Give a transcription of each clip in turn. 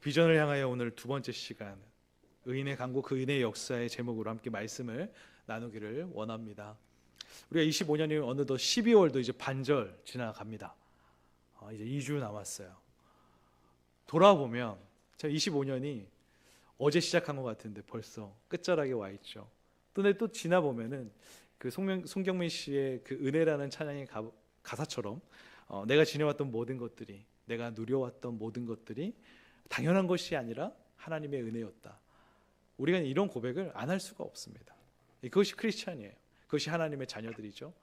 비전을 향하여 오늘 두 번째 시간, 의인의 강구 그 의인의 역사의 제목으로 함께 말씀을 나누기를 원합니다. 우리가 25년이 어느덧 12월도 이제 반절 지나갑니다. 이제 2주 남았어요. 돌아보면 제가 25년이 어제 시작한 것 같은데 벌써 끝자락에 와 있죠. 근데 또 지나보면은 그 송경민 씨의 그 은혜라는 찬양의 가사처럼 내가 지내왔던 모든 것들이, 내가 누려왔던 모든 것들이 당연한 것이 아니라 하나님의 은혜였다. 우리가 이런 고백을 안 할 수가 없습니다. 그것이 크리스찬이에요. 그것이 하나님의 자녀들이죠.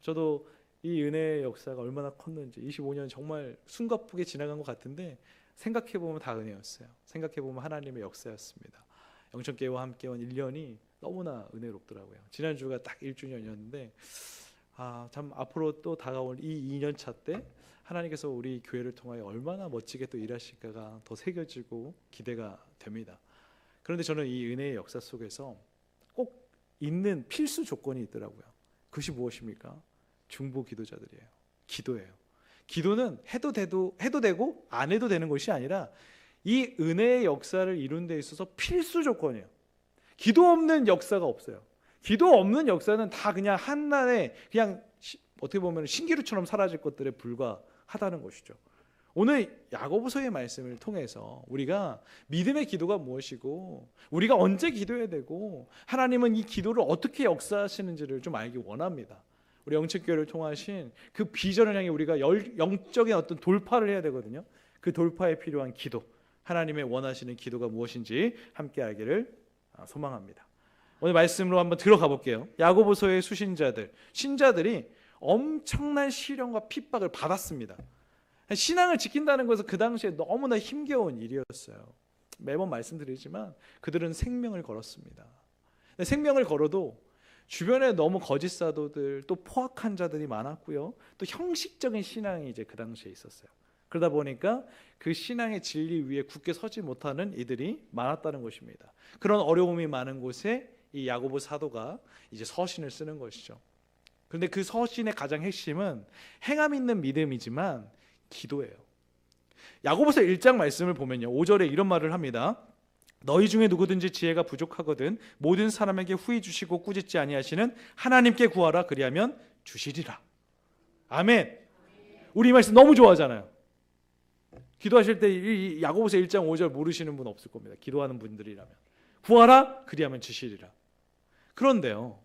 저도 이 은혜의 역사가 얼마나 컸는지 25년 정말 숨가쁘게 지나간 것 같은데 생각해보면 다 은혜였어요. 생각해보면 하나님의 역사였습니다. 영천교회와 함께 온 1년이 너무나 은혜롭더라고요. 지난주가 딱 1주년이었는데 참 앞으로 또 다가올 이 2년차 때 하나님께서 우리 교회를 통하여 얼마나 멋지게 또 일하실까가 더 새겨지고 기대가 됩니다. 그런데 저는 이 은혜의 역사 속에서 꼭 있는 필수 조건이 있더라고요. 그것이 무엇입니까? 중보 기도자들이에요. 기도예요. 기도는 해도 되고 안 해도 되는 것이 아니라 이 은혜의 역사를 이룬 데 있어서 필수 조건이에요. 기도 없는 역사가 없어요. 기도 없는 역사는 다 그냥 한낱에 그냥 어떻게 보면 신기루처럼 사라질 것들에 불과하다는 것이죠. 오늘 야고보서의 말씀을 통해서 우리가 믿음의 기도가 무엇이고 우리가 언제 기도해야 되고 하나님은 이 기도를 어떻게 역사하시는지를 좀 알기 원합니다. 우리 영천교회를 통하신 그 비전을 향해 우리가 영적인 어떤 돌파를 해야 되거든요. 그 돌파에 필요한 기도, 하나님의 원하시는 기도가 무엇인지 함께 알기를 소망합니다. 오늘 말씀으로 한번 들어가 볼게요. 야고보서의 수신자들, 신자들이 엄청난 시련과 핍박을 받았습니다. 신앙을 지킨다는 것은 그 당시에 너무나 힘겨운 일이었어요. 매번 말씀드리지만 그들은 생명을 걸었습니다. 생명을 걸어도 주변에 너무 거짓 사도들, 또 포악한 자들이 많았고요. 또 형식적인 신앙이 이제 그 당시에 있었어요. 그러다 보니까 그 신앙의 진리 위에 굳게 서지 못하는 이들이 많았다는 것입니다. 그런 어려움이 많은 곳에 이 야고보 사도가 이제 서신을 쓰는 것이죠. 그런데 그 서신의 가장 핵심은 행함 있는 믿음이지만 기도예요. 야고보서 1장 말씀을 보면요, 5절에 이런 말을 합니다. 너희 중에 누구든지 지혜가 부족하거든 모든 사람에게 후히 주시고 꾸짖지 아니하시는 하나님께 구하라 그리하면 주시리라. 아멘. 우리 이 말씀 너무 좋아하잖아요. 기도하실 때 이 야고보서 1장 5절 모르시는 분 없을 겁니다. 기도하는 분들이라면 구하라 그리하면 주시리라. 그런데요,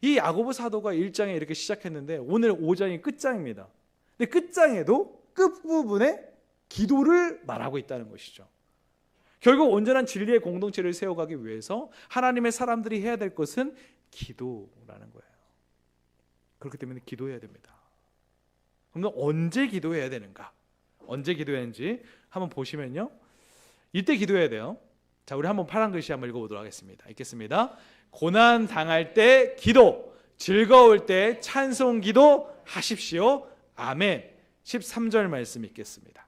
이 야고보 사도가 1장에 이렇게 시작했는데 오늘 5장이 끝장입니다. 근데 끝장에도 끝부분에 기도를 말하고 있다는 것이죠. 결국 온전한 진리의 공동체를 세워가기 위해서 하나님의 사람들이 해야 될 것은 기도라는 거예요. 그렇기 때문에 기도해야 됩니다. 그럼 언제 기도해야 되는가? 언제 기도해야 하는지 한번 보시면요, 이때 기도해야 돼요. 자, 우리 한번 파란 글씨 한번 읽어보도록 하겠습니다. 읽겠습니다. 고난 당할 때 기도, 즐거울 때 찬송 기도 하십시오. 아멘. 13절 말씀 읽겠습니다.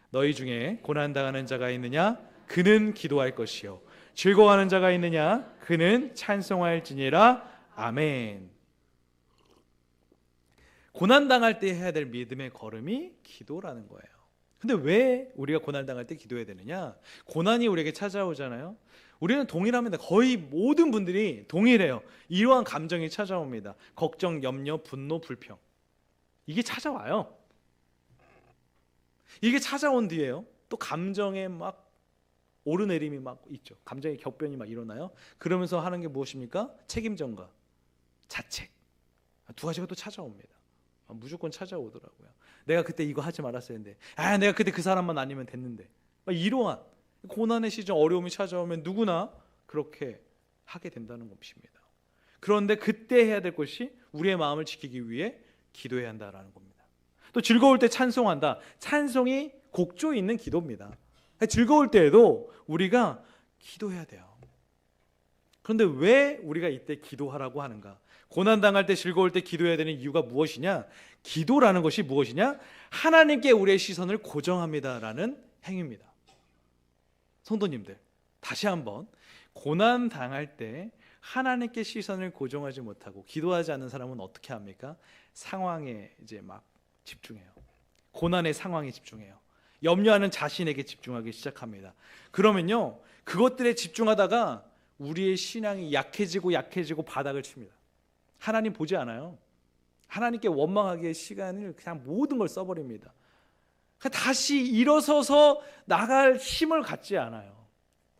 너희 중에 고난 당하는 자가 있느냐? 그는 기도할 것이요. 즐거워하는 자가 있느냐? 그는 찬송할지니라. 아멘. 고난 당할 때 해야 될 믿음의 걸음이 기도라는 거예요. 근데 왜 우리가 고난 당할 때 기도해야 되느냐? 고난이 우리에게 찾아오잖아요. 우리는 동일합니다. 거의 모든 분들이 동일해요. 이러한 감정이 찾아옵니다. 걱정, 염려, 분노, 불평. 이게 찾아와요. 이게 찾아온 뒤에요, 또 감정에 막 오르내림이 막 있죠. 감정의 격변이 막 일어나요. 그러면서 하는 게 무엇입니까? 책임전가, 자책. 두 가지가 또 찾아옵니다. 무조건 찾아오더라고요. 내가 그때 이거 하지 말았어야 했는데, 내가 그때 그 사람만 아니면 됐는데. 이러한 고난의 시절, 어려움이 찾아오면 누구나 그렇게 하게 된다는 것입니다. 그런데 그때 해야 될 것이 우리의 마음을 지키기 위해 기도해야 한다는 겁니다. 또 즐거울 때 찬송한다. 찬송이 곡조 있는 기도입니다. 즐거울 때에도 우리가 기도해야 돼요. 그런데 왜 우리가 이때 기도하라고 하는가? 고난당할 때 즐거울 때 기도해야 되는 이유가 무엇이냐? 기도라는 것이 무엇이냐? 하나님께 우리의 시선을 고정합니다라는 행위입니다. 성도님들, 다시 한번, 고난당할 때 하나님께 시선을 고정하지 못하고 기도하지 않는 사람은 어떻게 합니까? 상황에 이제 막 집중해요. 고난의 상황에 집중해요. 염려하는 자신에게 집중하기 시작합니다. 그러면요, 그것들에 집중하다가 우리의 신앙이 약해지고 바닥을 칩니다. 하나님 보지 않아요. 하나님께 원망하기에 시간을 그냥 모든 걸 써버립니다. 다시 일어서서 나갈 힘을 갖지 않아요.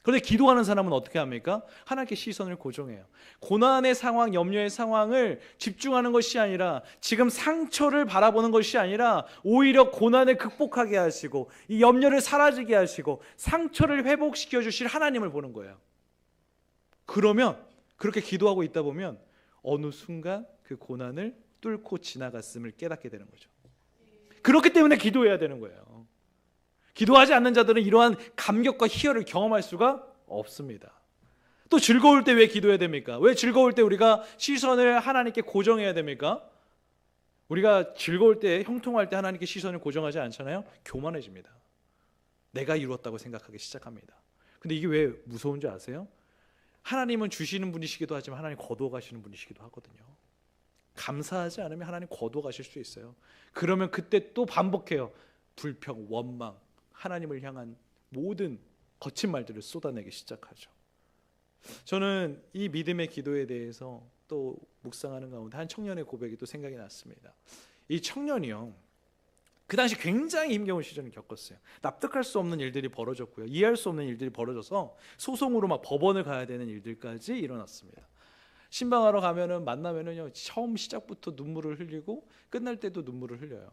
그런데 기도하는 사람은 어떻게 합니까? 하나님께 시선을 고정해요. 고난의 상황, 염려의 상황을 집중하는 것이 아니라, 지금 상처를 바라보는 것이 아니라 오히려 고난을 극복하게 하시고 이 염려를 사라지게 하시고 상처를 회복시켜 주실 하나님을 보는 거예요. 그러면 그렇게 기도하고 있다 보면 어느 순간 그 고난을 뚫고 지나갔음을 깨닫게 되는 거죠. 그렇기 때문에 기도해야 되는 거예요. 기도하지 않는 자들은 이러한 감격과 희열을 경험할 수가 없습니다. 또 즐거울 때 왜 기도해야 됩니까? 왜 즐거울 때 우리가 시선을 하나님께 고정해야 됩니까? 우리가 즐거울 때, 형통할 때 하나님께 시선을 고정하지 않잖아요. 교만해집니다. 내가 이루었다고 생각하기 시작합니다. 근데 이게 왜 무서운지 아세요? 하나님은 주시는 분이시기도 하지만 하나님 거두어 가시는 분이시기도 하거든요. 감사하지 않으면 하나님 거두어 가실 수 있어요. 그러면 그때 또 반복해요. 불평, 원망, 하나님을 향한 모든 거친 말들을 쏟아내기 시작하죠. 저는 이 믿음의 기도에 대해서 또 묵상하는 가운데 한 청년의 고백이 또 생각이 났습니다. 이 청년이요, 그 당시 굉장히 힘겨운 시절을 겪었어요. 납득할 수 없는 일들이 벌어졌고요, 이해할 수 없는 일들이 벌어져서 소송으로 막 법원을 가야 되는 일들까지 일어났습니다. 신방하러 가면은 만나면은요, 처음 시작부터 눈물을 흘리고 끝날 때도 눈물을 흘려요.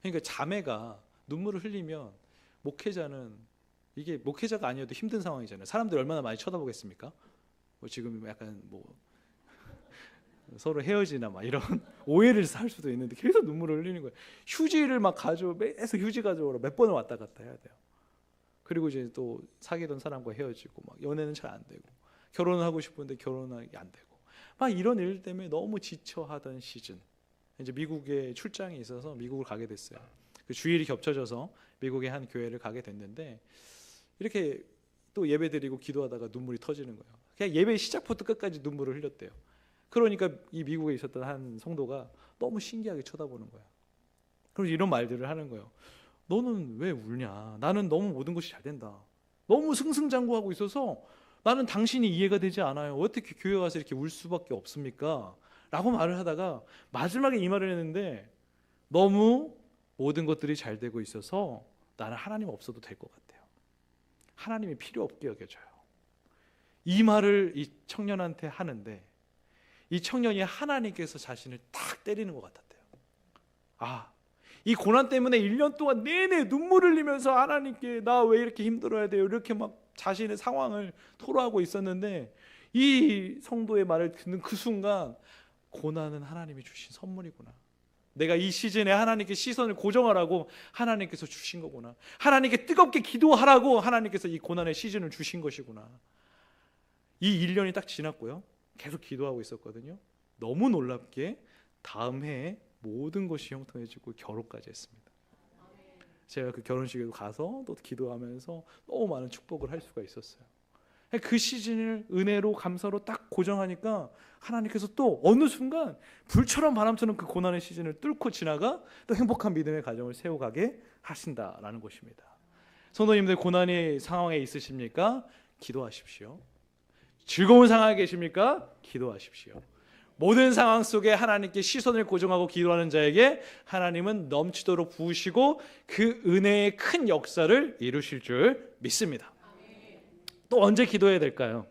그러니까 자매가 눈물을 흘리면 목회자는, 이게 목회자가 아니어도 힘든 상황이잖아요. 사람들이 얼마나 많이 쳐다보겠습니까? 뭐 지금 약간 뭐 서로 헤어지나 막 이런 오해를 살 수도 있는데 계속 눈물을 흘리는 거예요. 휴지를 막 계속 휴지 가져오러 몇 번을 왔다 갔다 해야 돼요. 그리고 이제 또 사귀던 사람과 헤어지고, 막 연애는 잘 안 되고, 결혼을 하고 싶은데 결혼이 안 되고, 막 이런 일 때문에 너무 지쳐하던 시즌. 이제 미국에 출장이 있어서 미국을 가게 됐어요. 그 주일이 겹쳐져서 미국의 한 교회를 가게 됐는데, 이렇게 또 예배드리고 기도하다가 눈물이 터지는 거예요. 그냥 예배 시작부터 끝까지 눈물을 흘렸대요. 그러니까 이 미국에 있었던 한 성도가 너무 신기하게 쳐다보는 거야. 그래서 이런 말들을 하는 거예요. 너는 왜 울냐? 나는 너무 모든 것이 잘 된다. 너무 승승장구하고 있어서 나는 당신이 이해가 되지 않아요. 어떻게 교회 와서 이렇게 울 수밖에 없습니까? 라고 말을 하다가 마지막에 이 말을 했는데, 너무 모든 것들이 잘 되고 있어서 나는 하나님 없어도 될 것 같아요. 하나님이 필요 없게 여겨져요. 이 말을 이 청년한테 하는데, 이 청년이 하나님께서 자신을 딱 때리는 것 같았대요. 아, 이 고난 때문에 1년 동안 내내 눈물을 흘리면서 하나님께 나 왜 이렇게 힘들어야 돼요? 이렇게 막 자신의 상황을 토로하고 있었는데, 이 성도의 말을 듣는 그 순간, 고난은 하나님이 주신 선물이구나. 내가 이 시즌에 하나님께 시선을 고정하라고 하나님께서 주신 거구나. 하나님께 뜨겁게 기도하라고 하나님께서 이 고난의 시즌을 주신 것이구나. 이 1년이 딱 지났고요, 계속 기도하고 있었거든요. 너무 놀랍게 다음 해에 모든 것이 형통해지고 결혼까지 했습니다. 제가 그 결혼식에도 가서 또 기도하면서 너무 많은 축복을 할 수가 있었어요. 그 시즌을 은혜로 감사로 딱 고정하니까 하나님께서 또 어느 순간 불처럼 바람처럼 그 고난의 시즌을 뚫고 지나가 또 행복한 믿음의 가정을 세워가게 하신다라는 것입니다. 성도님들, 고난의 상황에 있으십니까? 기도하십시오. 즐거운 상황에 계십니까? 기도하십시오. 모든 상황 속에 하나님께 시선을 고정하고 기도하는 자에게 하나님은 넘치도록 부으시고 그 은혜의 큰 역사를 이루실 줄 믿습니다. 또 언제 기도해야 될까요?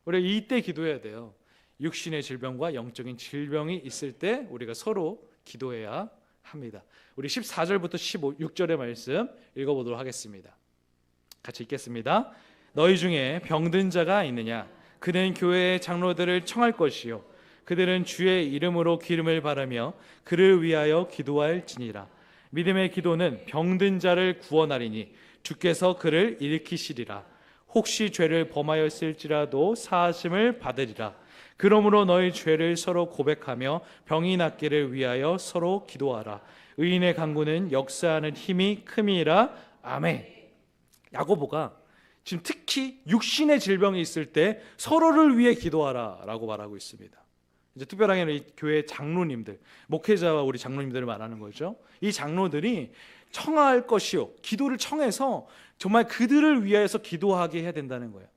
우리가 이때 기도해야 돼요. 육신의 질병과 영적인 질병이 있을 때 우리가 서로 기도해야 합니다. 우리 14절부터 16절의 말씀 읽어보도록 하겠습니다. 같이 읽겠습니다. 너희 중에 병든 자가 있느냐? 그는 교회의 장로들을 청할 것이요, 그들은 주의 이름으로 기름을 바르며 그를 위하여 기도할지니라. 믿음의 기도는 병든 자를 구원하리니 주께서 그를 일으키시리라. 혹시 죄를 범하였을지라도 사하심을 받으리라. 그러므로 너희 죄를 서로 고백하며 병이 낫기를 위하여 서로 기도하라. 의인의 간구는 역사하는 힘이 큼이라. 아멘. 야고보가 지금 특히 육신의 질병이 있을 때 서로를 위해 기도하라 라고 말하고 있습니다. 이제 특별하게는 이 교회 장로님들, 목회자와 우리 장로님들을 말하는 거죠. 이 장로들이 청할 것이요. 기도를 청해서 정말 그들을 위하여서 기도하게 해야 된다는 거예요.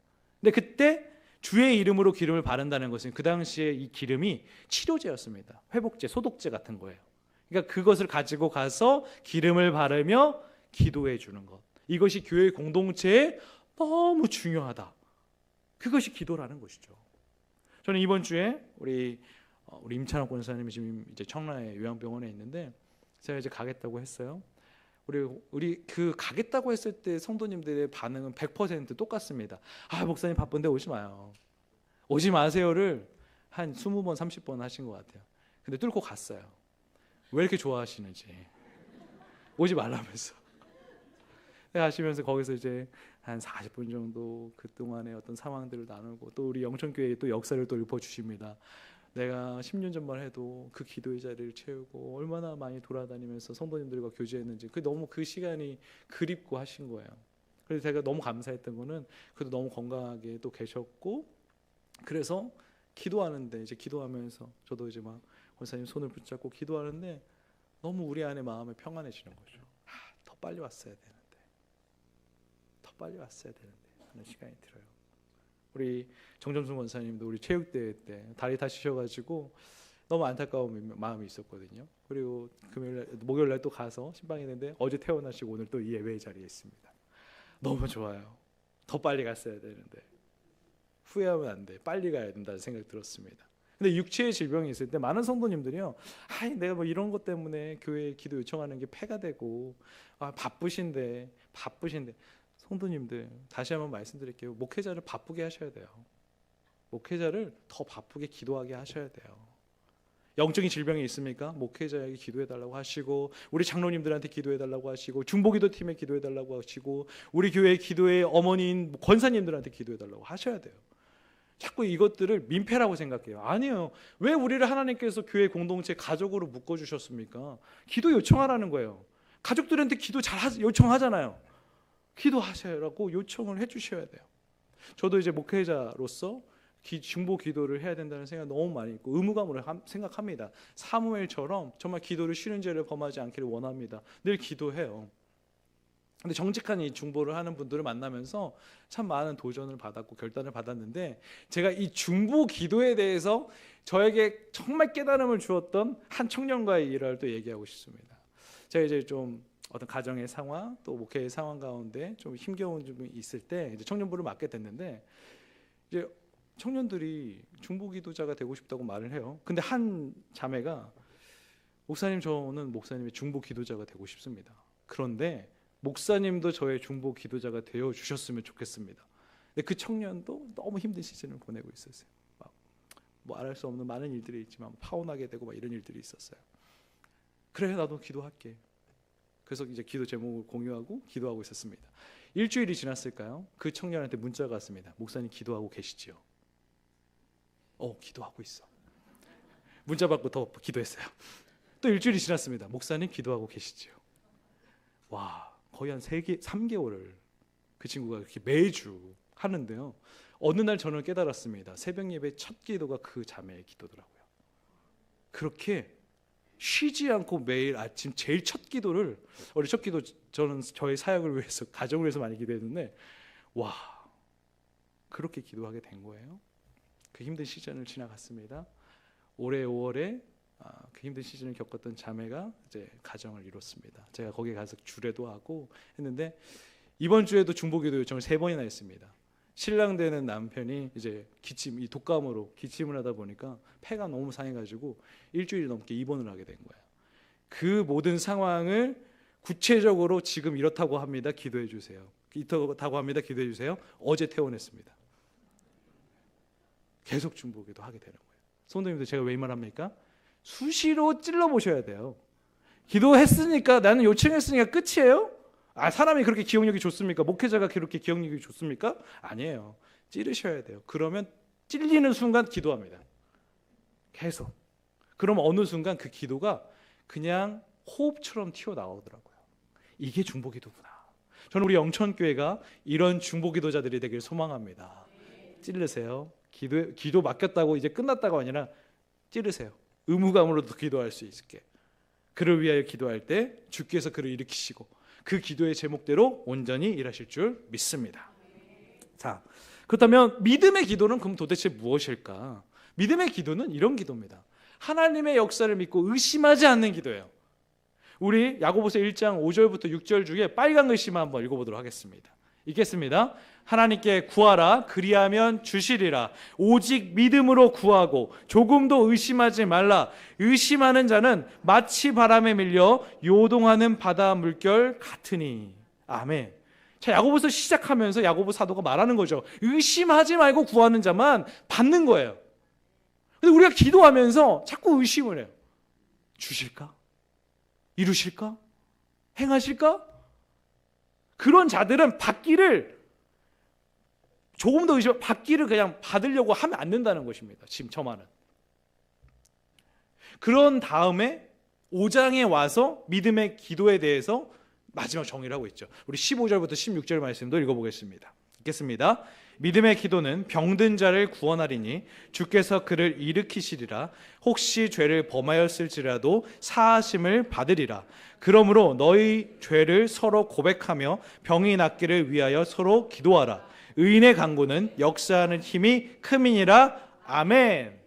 근데 그때 주의 이름으로 기름을 바른다는 것은 그 당시에 이 기름이 치료제였습니다. 회복제, 소독제 같은 거예요. 그러니까 그것을 가지고 가서 기름을 바르며 기도해 주는 것. 이것이 교회 공동체에 너무 중요하다. 그것이 기도라는 것이죠. 저는 이번 주에 우리 임찬호 권사님이 지금 이제 청라의 요양병원에 있는데 제가 이제 가겠다고 했어요. 우리 그 가겠다고 했을 때 성도님들의 반응은 100% 똑같습니다. 아, 목사님 바쁜데 오지 마요. 오지 마세요를 한 20번, 30번 하신 것 같아요. 근데 뚫고 갔어요. 왜 이렇게 좋아하시는지. 오지 말라면서. 가시면서 거기서 이제 한 40분 정도 그동안의 어떤 상황들을 나누고 또 우리 영천교회의 또 역사를 또 읊어주십니다. 내가 10년 전만 해도 그 기도의 자리를 채우고 얼마나 많이 돌아다니면서 성도님들과 교제했는지 너무 그 시간이 그립고 하신 거예요. 그래서 제가 너무 감사했던 거는 그래도 너무 건강하게 또 계셨고 그래서 기도하는데 이제 기도하면서 저도 이제 막 권사님 손을 붙잡고 기도하는데 너무 우리 안에 마음이 평안해지는 거죠. 더 빨리 왔어야 되는데 더 빨리 왔어야 되는데 하는 시간이 들어요. 우리 정점순 권사님도 우리 체육대회 때 다리 다치셔가지고 너무 안타까운 마음이 있었거든요. 그리고 목요일날 또 가서 신방했는데 어제 퇴원하시고 오늘 또 이 예배의 자리에 있습니다. 너무 좋아요. 더 빨리 갔어야 되는데 후회하면 안 돼. 빨리 가야 된다는 생각이 들었습니다. 근데 육체의 질병이 있을 때 많은 성도님들이요, 내가 뭐 이런 것 때문에 교회에 기도 요청하는 게 폐가 되고 바쁘신데 성도님들 다시 한번 말씀드릴게요. 목회자를 바쁘게 하셔야 돼요. 목회자를 더 바쁘게 기도하게 하셔야 돼요. 영적인 질병이 있습니까? 목회자에게 기도해달라고 하시고 우리 장로님들한테 기도해달라고 하시고 중보기도팀에 기도해달라고 하시고 우리 교회 기도의 어머니인 권사님들한테 기도해달라고 하셔야 돼요. 자꾸 이것들을 민폐라고 생각해요. 아니에요. 왜 우리를 하나님께서 교회 공동체 가족으로 묶어주셨습니까? 기도 요청하라는 거예요. 가족들한테 기도 잘 요청하잖아요. 기도하셔라고 요청을 해주셔야 돼요. 저도 이제 목회자로서 중보 기도를 해야 된다는 생각 너무 많이 있고 의무감으로 생각합니다. 사무엘처럼 정말 기도를 쉬는 죄를 범하지 않기를 원합니다. 늘 기도해요. 근데 정직한 이 중보를 하는 분들을 만나면서 참 많은 도전을 받았고 결단을 받았는데 제가 이 중보 기도에 대해서 저에게 정말 깨달음을 주었던 한 청년과의 일화를 또 얘기하고 싶습니다. 제가 이제 좀 어떤 가정의 상황 또 목회의 상황 가운데 좀 힘겨운 점이 있을 때 이제 청년부를 맡게 됐는데 이제 청년들이 중보 기도자가 되고 싶다고 말을 해요. 근데 한 자매가 목사님 저는 목사님의 중보 기도자가 되고 싶습니다. 그런데 목사님도 저의 중보 기도자가 되어 주셨으면 좋겠습니다. 근데 그 청년도 너무 힘든 시즌을 보내고 있었어요. 뭐 알할 수 없는 많은 일들이 있지만 파혼하게 되고 막 이런 일들이 있었어요. 그래 나도 기도할게. 그래서 이제 기도 제목을 공유하고 기도하고 있었습니다. 일주일이 지났을까요? 그 청년한테 문자가 왔습니다. 목사님 기도하고 계시지요? 기도하고 있어. 문자 받고 더 기도했어요. 또 일주일이 지났습니다. 목사님 기도하고 계시지요? 와, 거의 한 3개월을 그 친구가 그렇게 매주 하는데요. 어느 날 저는 깨달았습니다. 새벽 예배 첫 기도가 그 자매의 기도더라고요. 그렇게 쉬지 않고 매일 아침 제일 첫 기도를 첫 기도 저는 저의 사역을 위해서 가정을 위해서 많이 기도했는데 와 그렇게 기도하게 된 거예요. 그 힘든 시즌을 지나갔습니다. 올해 5월에 그 힘든 시즌을 겪었던 자매가 이제 가정을 이뤘습니다. 제가 거기 가서 주례도 하고 했는데 이번 주에도 중보기도 요청을 3번이나 했습니다. 신랑 되는 남편이 이제 이 독감으로 기침을 하다 보니까 폐가 너무 상해가지고 일주일 넘게 입원을 하게 된 거예요. 그 모든 상황을 구체적으로 지금 이렇다고 합니다. 기도해 주세요. 이렇다고 합니다. 기도해 주세요. 어제 퇴원했습니다. 계속 중보기도 하게 되는 거예요. 성도님들 제가 왜 이 말합니까? 수시로 찔러보셔야 돼요. 기도했으니까 나는 요청했으니까 끝이에요? 사람이 그렇게 기억력이 좋습니까? 목회자가 그렇게 기억력이 좋습니까? 아니에요. 찌르셔야 돼요. 그러면 찔리는 순간 기도합니다. 계속. 그럼 어느 순간 그 기도가 그냥 호흡처럼 튀어나오더라고요. 이게 중보기도구나. 저는 우리 영천교회가 이런 중보기도자들이 되길 소망합니다. 찌르세요. 기도 맡겼다고 이제 끝났다가 아니라 찌르세요. 의무감으로도 기도할 수 있게. 그를 위하여 기도할 때 주께서 그를 일으키시고 그 기도의 제목대로 온전히 일하실 줄 믿습니다. 자, 그렇다면 믿음의 기도는 그럼 도대체 무엇일까? 믿음의 기도는 이런 기도입니다. 하나님의 역사를 믿고 의심하지 않는 기도예요. 우리 야고보서 1장 5절부터 6절 중에 빨간 글씨만 한번 읽어보도록 하겠습니다. 읽겠습니다. 하나님께 구하라 그리하면 주시리라. 오직 믿음으로 구하고 조금도 의심하지 말라. 의심하는 자는 마치 바람에 밀려 요동하는 바다 물결 같으니. 아멘. 자, 야고보서 시작하면서 야고보 사도가 말하는 거죠. 의심하지 말고 구하는 자만 받는 거예요. 근데 우리가 기도하면서 자꾸 의심을 해요. 주실까? 이루실까? 행하실까? 그런 자들은 받기를 조금 더 의심, 받기를 그냥 받으려고 하면 안 된다는 것입니다. 지금 저 말은. 그런 다음에 5장에 와서 믿음의 기도에 대해서 마지막 정의를 하고 있죠. 우리 15절부터 16절 말씀도 읽어보겠습니다. 읽겠습니다. 믿음의 기도는 병든 자를 구원하리니 주께서 그를 일으키시리라. 혹시 죄를 범하였을지라도 사하심을 받으리라. 그러므로 너희 죄를 서로 고백하며 병이 낫기를 위하여 서로 기도하라. 의인의 간구는 역사하는 힘이 큼이니라. 아멘.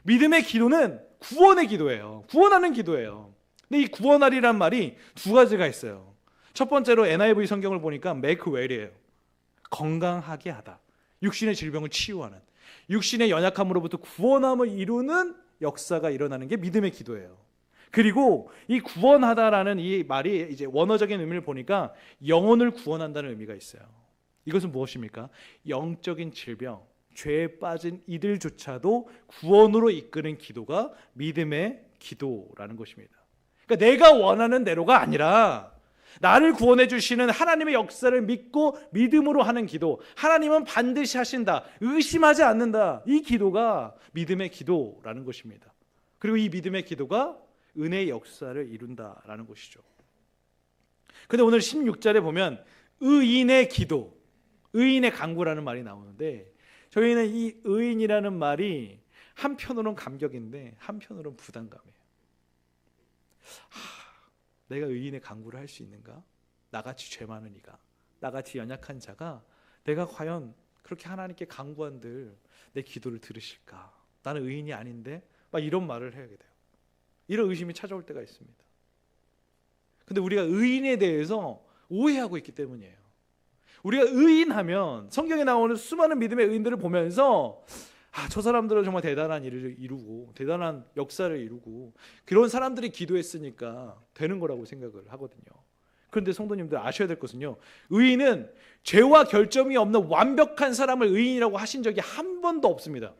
믿음의 기도는 구원의 기도예요. 구원하는 기도예요. 근데 이 구원하리란 말이 두 가지가 있어요. 첫 번째로 NIV 성경을 보니까 make well이에요. 건강하게 하다. 육신의 질병을 치유하는, 육신의 연약함으로부터 구원함을 이루는 역사가 일어나는 게 믿음의 기도예요. 그리고 이 구원하다라는 이 말이 이제 원어적인 의미를 보니까 영혼을 구원한다는 의미가 있어요. 이것은 무엇입니까? 영적인 질병, 죄에 빠진 이들조차도 구원으로 이끄는 기도가 믿음의 기도라는 것입니다. 그러니까 내가 원하는 대로가 아니라 나를 구원해 주시는 하나님의 역사를 믿고 믿음으로 하는 기도, 하나님은 반드시 하신다, 의심하지 않는다, 이 기도가 믿음의 기도라는 것입니다. 그리고 이 믿음의 기도가 은혜의 역사를 이룬다라는 것이죠. 그런데 오늘 16절에 보면 의인의 기도, 의인의 간구라는 말이 나오는데 저희는 이 의인이라는 말이 한편으로는 감격인데 한편으로는 부담감이에요. 내가 의인의 간구를 할 수 있는가? 나같이 죄 많은 이가, 나같이 연약한 자가 내가 과연 그렇게 하나님께 간구한들 내 기도를 들으실까? 나는 의인이 아닌데 막 이런 말을 해야 돼요. 이런 의심이 찾아올 때가 있습니다. 근데 우리가 의인에 대해서 오해하고 있기 때문이에요. 우리가 의인하면 성경에 나오는 수많은 믿음의 의인들을 보면서 저 사람들은 정말 대단한 일을 이루고 대단한 역사를 이루고 그런 사람들이 기도했으니까 되는 거라고 생각을 하거든요. 그런데 성도님들 아셔야 될 것은요, 의인은 죄와 결점이 없는 완벽한 사람을 의인이라고 하신 적이 한 번도 없습니다.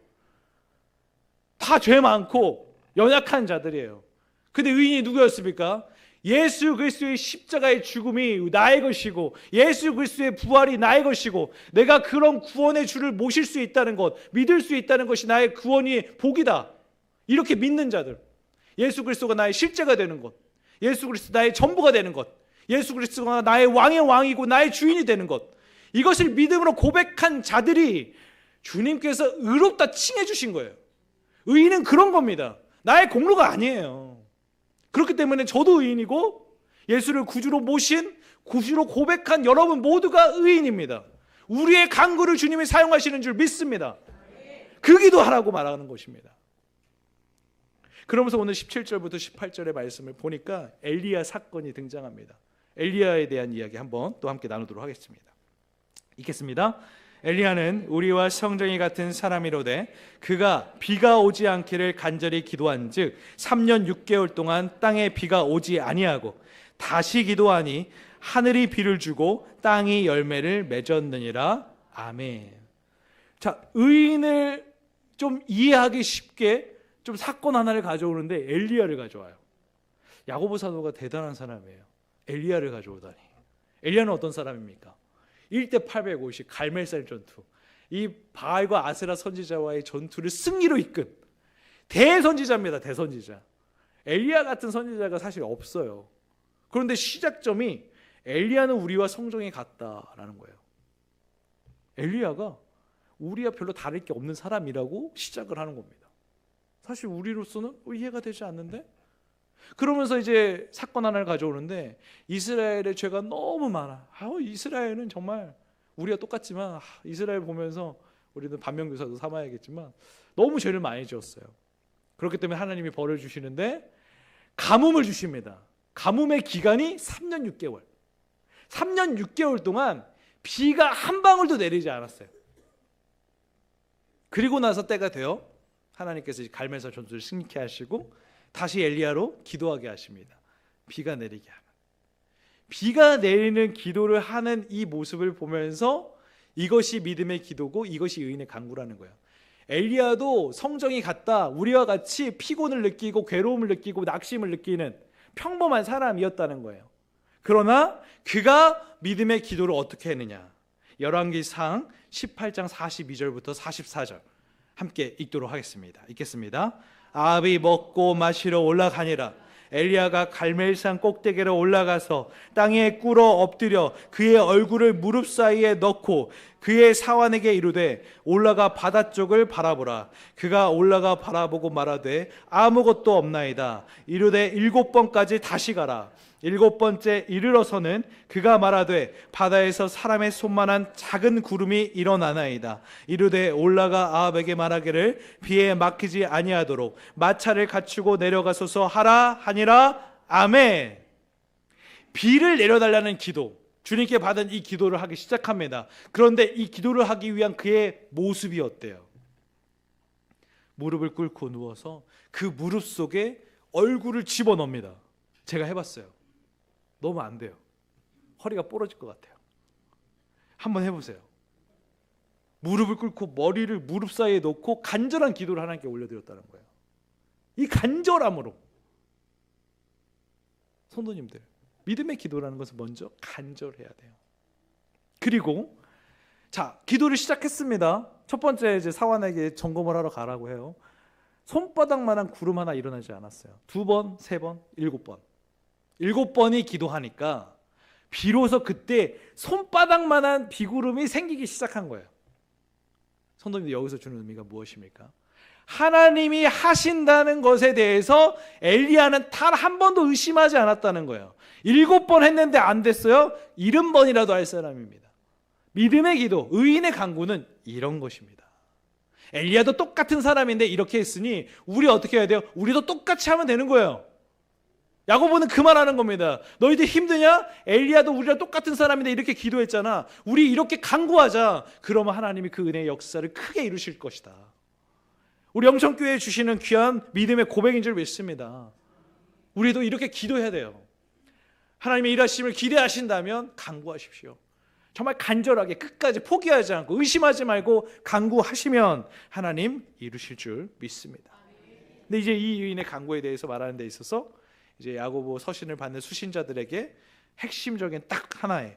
다 죄 많고 연약한 자들이에요. 근데 의인이 누구였습니까? 예수 그리스도의 십자가의 죽음이 나의 것이고 예수 그리스도의 부활이 나의 것이고 내가 그런 구원의 주를 모실 수 있다는 것, 믿을 수 있다는 것이 나의 구원이 복이다, 이렇게 믿는 자들, 예수 그리스도가 나의 실제가 되는 것, 예수 그리스도 나의 전부가 되는 것, 예수 그리스도가 나의 왕의 왕이고 나의 주인이 되는 것, 이것을 믿음으로 고백한 자들이 주님께서 의롭다 칭해 주신 거예요. 의인은 그런 겁니다. 나의 공로가 아니에요. 그렇기 때문에 저도 의인이고 예수를 구주로 모신, 구주로 고백한 여러분 모두가 의인입니다. 우리의 간구를 주님이 사용하시는 줄 믿습니다. 그 기도하라고 말하는 것입니다. 그러면서 오늘 17절부터 18절의 말씀을 보니까 엘리야 사건이 등장합니다. 엘리야에 대한 이야기 한번 또 함께 나누도록 하겠습니다. 읽겠습니다. 엘리야는 우리와 성정이 같은 사람이로되 그가 비가 오지 않기를 간절히 기도한즉 3년 6개월 동안 땅에 비가 오지 아니하고 다시 기도하니 하늘이 비를 주고 땅이 열매를 맺었느니라. 아멘. 자, 의인을 좀 이해하기 쉽게 좀 사건 하나를 가져오는데 엘리야를 가져와요. 야고보 사도가 대단한 사람이에요. 엘리야를 가져오다니. 엘리야는 어떤 사람입니까? 1대 850 갈멜살 전투, 이 바알과 아세라 선지자와의 전투를 승리로 이끈 대선지자입니다. 대선지자. 엘리야 같은 선지자가 사실 없어요. 그런데 시작점이 엘리야는 우리와 성정이 같다라는 거예요. 엘리야가 우리와 별로 다를 게 없는 사람이라고 시작을 하는 겁니다. 사실 우리로서는 이해가 되지 않는데 그러면서 이제 사건 하나를 가져오는데 이스라엘의 죄가 너무 많아. 이스라엘은 정말 우리가 똑같지만 이스라엘 보면서 우리는 반면교사도 삼아야겠지만 너무 죄를 많이 지었어요. 그렇기 때문에 하나님이 벌을 주시는데 가뭄을 주십니다. 가뭄의 기간이 3년 6개월. 3년 6개월 동안 비가 한 방울도 내리지 않았어요. 그리고 나서 때가 되어 하나님께서 갈멜산 전투를 승리케 하시고 다시 엘리야로 기도하게 하십니다. 비가 내리게 하는. 비가 내리는 기도를 하는 이 모습을 보면서 이것이 믿음의 기도고 이것이 의인의 간구라는 거예요. 엘리야도 성정이 같다. 우리와 같이 피곤을 느끼고 괴로움을 느끼고 낙심을 느끼는 평범한 사람이었다는 거예요. 그러나 그가 믿음의 기도를 어떻게 했느냐. 열왕기상 18장 42절부터 44절 함께 읽도록 하겠습니다. 읽겠습니다. 아합이 먹고 마시러 올라가니라. 엘리야가 갈멜산 꼭대기로 올라가서 땅에 꿇어 엎드려 그의 얼굴을 무릎 사이에 넣고 그의 사환에게 이르되 올라가 바다 쪽을 바라보라. 그가 올라가 바라보고 말하되 아무것도 없나이다. 이르되 7번까지 다시 가라. 7번째 이르러서는 그가 말하되 바다에서 사람의 손만한 작은 구름이 일어나나이다. 이르되 올라가 아합에게 말하기를 비에 막히지 아니하도록 마차를 갖추고 내려가소서 하라 하니라. 아멘. 비를 내려달라는 기도, 주님께 받은 이 기도를 하기 시작합니다. 그런데 이 기도를 하기 위한 그의 모습이 어때요? 무릎을 꿇고 누워서 그 무릎 속에 얼굴을 집어넣습니다. 제가 해봤어요. 너무 안 돼요. 허리가 부러질 것 같아요. 한번 해보세요. 무릎을 꿇고 머리를 무릎 사이에 놓고 간절한 기도를 하나님께 올려드렸다는 거예요. 이 간절함으로. 성도님들, 믿음의 기도라는 것은 먼저 간절해야 돼요. 그리고 자, 기도를 시작했습니다. 첫 번째 이제 사환에게 점검을 하러 가라고 해요. 손바닥만한 구름 하나 일어나지 않았어요. 2번, 3번, 7번. 7번이 기도하니까 비로소 그때 손바닥만한 비구름이 생기기 시작한 거예요. 성도님들, 여기서 주는 의미가 무엇입니까? 하나님이 하신다는 것에 대해서 엘리야는 단 한 번도 의심하지 않았다는 거예요. 7번 했는데 안 됐어요? 70번이라도 할 사람입니다. 믿음의 기도, 의인의 간구는 이런 것입니다. 엘리야도 똑같은 사람인데 이렇게 했으니 우리 어떻게 해야 돼요? 우리도 똑같이 하면 되는 거예요. 야고보는 그 말하는 겁니다. 너희들 힘드냐? 엘리야도 우리랑 똑같은 사람인데 이렇게 기도했잖아. 우리 이렇게 간구하자. 그러면 하나님이 그 은혜의 역사를 크게 이루실 것이다. 우리 영천교회에 주시는 귀한 믿음의 고백인 줄 믿습니다. 우리도 이렇게 기도해야 돼요. 하나님의 일하심을 기대하신다면 간구하십시오. 정말 간절하게 끝까지 포기하지 않고 의심하지 말고 간구하시면 하나님 이루실 줄 믿습니다. 근데 이제 이 의인의 간구에 대해서 말하는 데 있어서 이제 야고보 서신을 받는 수신자들에게 핵심적인 딱 하나의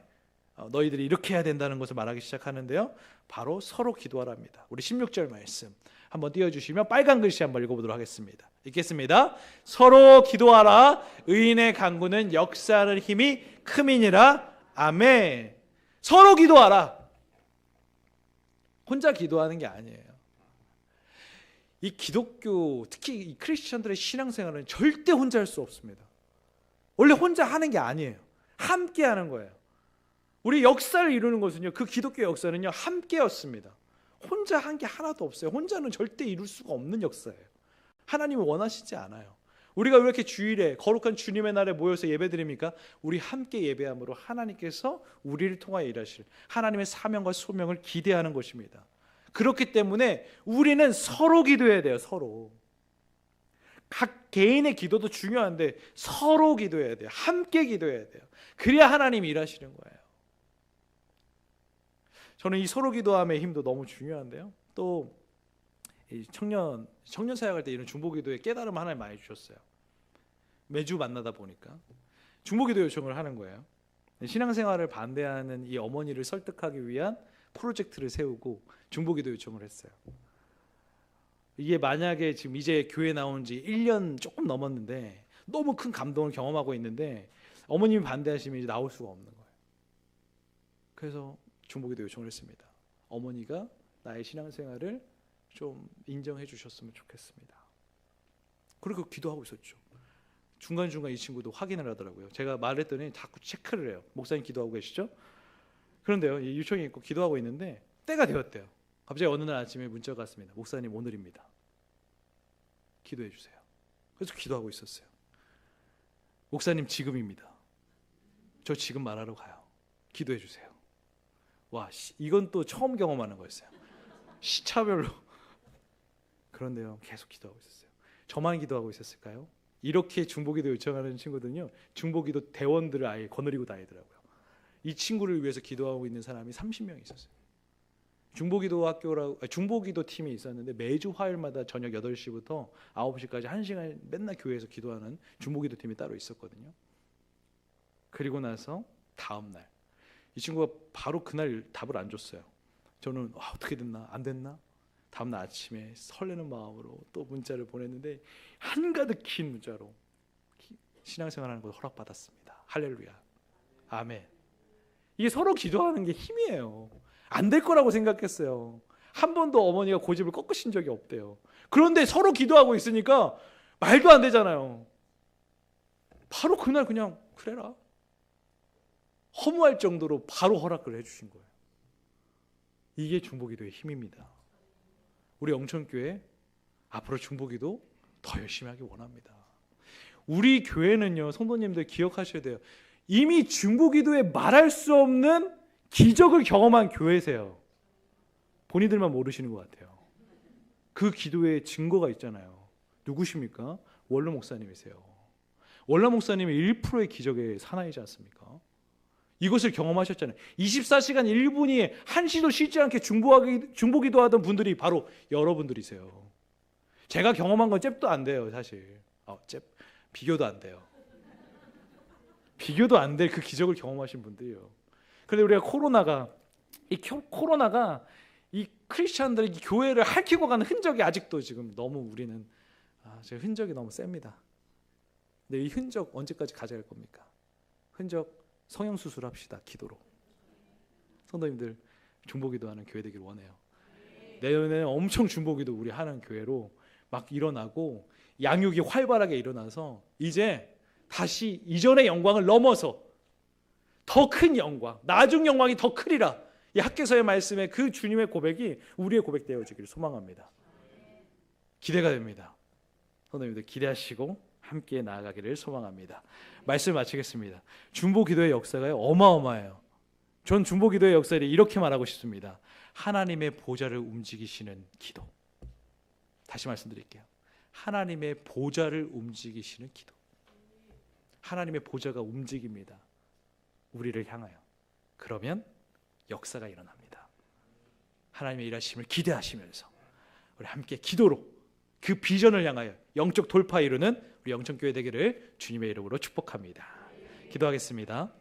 너희들이 이렇게 해야 된다는 것을 말하기 시작하는데요. 바로 서로 기도하랍니다. 우리 16절 말씀 한번 띄워주시면 빨간 글씨 한번 읽어보도록 하겠습니다. 읽겠습니다. 서로 기도하라. 의인의 간구는 역사하는 힘이 큼이니라. 아멘. 서로 기도하라. 혼자 기도하는 게 아니에요. 이 기독교, 특히 이 크리스천들의 신앙생활은 절대 혼자 할 수 없습니다. 원래 혼자 하는 게 아니에요. 함께 하는 거예요. 우리 역사를 이루는 것은요, 그 기독교 역사는요, 함께였습니다. 혼자 한 게 하나도 없어요. 혼자는 절대 이룰 수가 없는 역사예요. 하나님이 원하시지 않아요. 우리가 왜 이렇게 주일에 거룩한 주님의 날에 모여서 예배드립니까? 우리 함께 예배함으로 하나님께서 우리를 통하여 일하실 하나님의 사명과 소명을 기대하는 것입니다. 그렇기 때문에 우리는 서로 기도해야 돼요. 서로. 각 개인의 기도도 중요한데 서로 기도해야 돼요. 함께 기도해야 돼요. 그래야 하나님이 일하시는 거예요. 저는 이 서로 기도함의 힘도 너무 중요한데요. 또 청년 사역할 때 이런 중보기도의 깨달음 하나를 많이 주셨어요. 매주 만나다 보니까 중보기도 요청을 하는 거예요. 신앙생활을 반대하는 이 어머니를 설득하기 위한 프로젝트를 세우고 중보기도 요청을 했어요. 이게 만약에 지금 이제 교회 나온 지 1년 조금 넘었는데 너무 큰 감동을 경험하고 있는데 어머님이 반대하시면 이제 나올 수가 없는 거예요. 그래서 중보기도 요청을 했습니다. 어머니가 나의 신앙생활을 좀 인정해 주셨으면 좋겠습니다. 그리고 기도하고 있었죠. 중간중간 이 친구도 확인을 하더라고요. 제가 말했더니 자꾸 체크를 해요. 목사님 기도하고 계시죠? 그런데요, 이 유청이 있고 기도하고 있는데 때가 되었대요. 갑자기 어느 날 아침에 문자가 왔습니다. 목사님 오늘입니다. 기도해 주세요. 그래서 기도하고 있었어요. 목사님 지금입니다. 저 지금 말하러 가요. 기도해 주세요. 와, 이건 또 처음 경험하는 거였어요. 시차별로. 그런데요, 계속 기도하고 있었어요. 저만 기도하고 있었을까요? 이렇게 중보기도 요청하는 친구들은요, 중보기도 대원들을 아예 거느리고 다니더라고요. 이 친구를 위해서 기도하고 있는 사람이 30명 있었어요. 중보기도 팀이 있었는데 매주 화요일마다 저녁 8시부터 9시까지 1시간 맨날 교회에서 기도하는 중보기도 팀이 따로 있었거든요. 그리고 나서 다음 날 이 친구가 바로 그날 답을 안 줬어요. 저는 어떻게 됐나? 안 됐나? 다음 날 아침에 설레는 마음으로 또 문자를 보냈는데 한가득 긴 문자로 신앙생활하는 걸 허락받았습니다. 할렐루야. 아멘. 이게 서로 기도하는 게 힘이에요. 안 될 거라고 생각했어요. 한 번도 어머니가 고집을 꺾으신 적이 없대요. 그런데 서로 기도하고 있으니까 말도 안 되잖아요. 바로 그날 그냥 그래라. 허무할 정도로 바로 허락을 해주신 거예요. 이게 중보기도의 힘입니다. 우리 영천교회 앞으로 중보기도 더 열심히 하기 원합니다. 우리 교회는요, 성도님들 기억하셔야 돼요. 이미 중보기도에 말할 수 없는 기적을 경험한 교회세요. 본인들만 모르시는 것 같아요. 그 기도에 증거가 있잖아요. 누구십니까? 원로 목사님이세요. 원로 목사님이 1%의 기적의 사나이지 않습니까? 이것을 경험하셨잖아요. 24시간 1분이 한시도 쉬지 않게 중보기도 하던 분들이 바로 여러분들이세요. 제가 경험한 건 잽도 안 돼요, 사실. 비교도 안 돼요. 비교도 안 될 그 기적을 경험하신 분들이에요. 그런데 우리가 코로나가 이 크리스찬들의 교회를 핥히고 가는 흔적이 아직도 지금 너무 우리는 제 흔적이 너무 셉니다. 근데 이 흔적 언제까지 가져갈 겁니까? 흔적 성형수술합시다. 기도로. 성도님들 중보기도하는 교회 되길 원해요. 내년에 엄청 중보기도 우리 하는 교회로 막 일어나고 양육이 활발하게 일어나서 이제 다시 이전의 영광을 넘어서 더 큰 영광, 나중 영광이 더 크리라. 이 학개서의 말씀에 그 주님의 고백이 우리의 고백 되어지기를 소망합니다. 기대가 됩니다. 성도님들 기대하시고 함께 나아가기를 소망합니다. 말씀 마치겠습니다. 중보기도의 역사가 어마어마해요. 전 중보기도의 역사를 이렇게 말하고 싶습니다. 하나님의 보좌를 움직이시는 기도. 다시 말씀드릴게요. 하나님의 보좌를 움직이시는 기도. 하나님의 보좌가 움직입니다. 우리를 향하여. 그러면 역사가 일어납니다. 하나님의 일하심을 기대하시면서 우리 함께 기도로 그 비전을 향하여 영적 돌파 이루는 우리 영천교회 되기를 주님의 이름으로 축복합니다. 기도하겠습니다.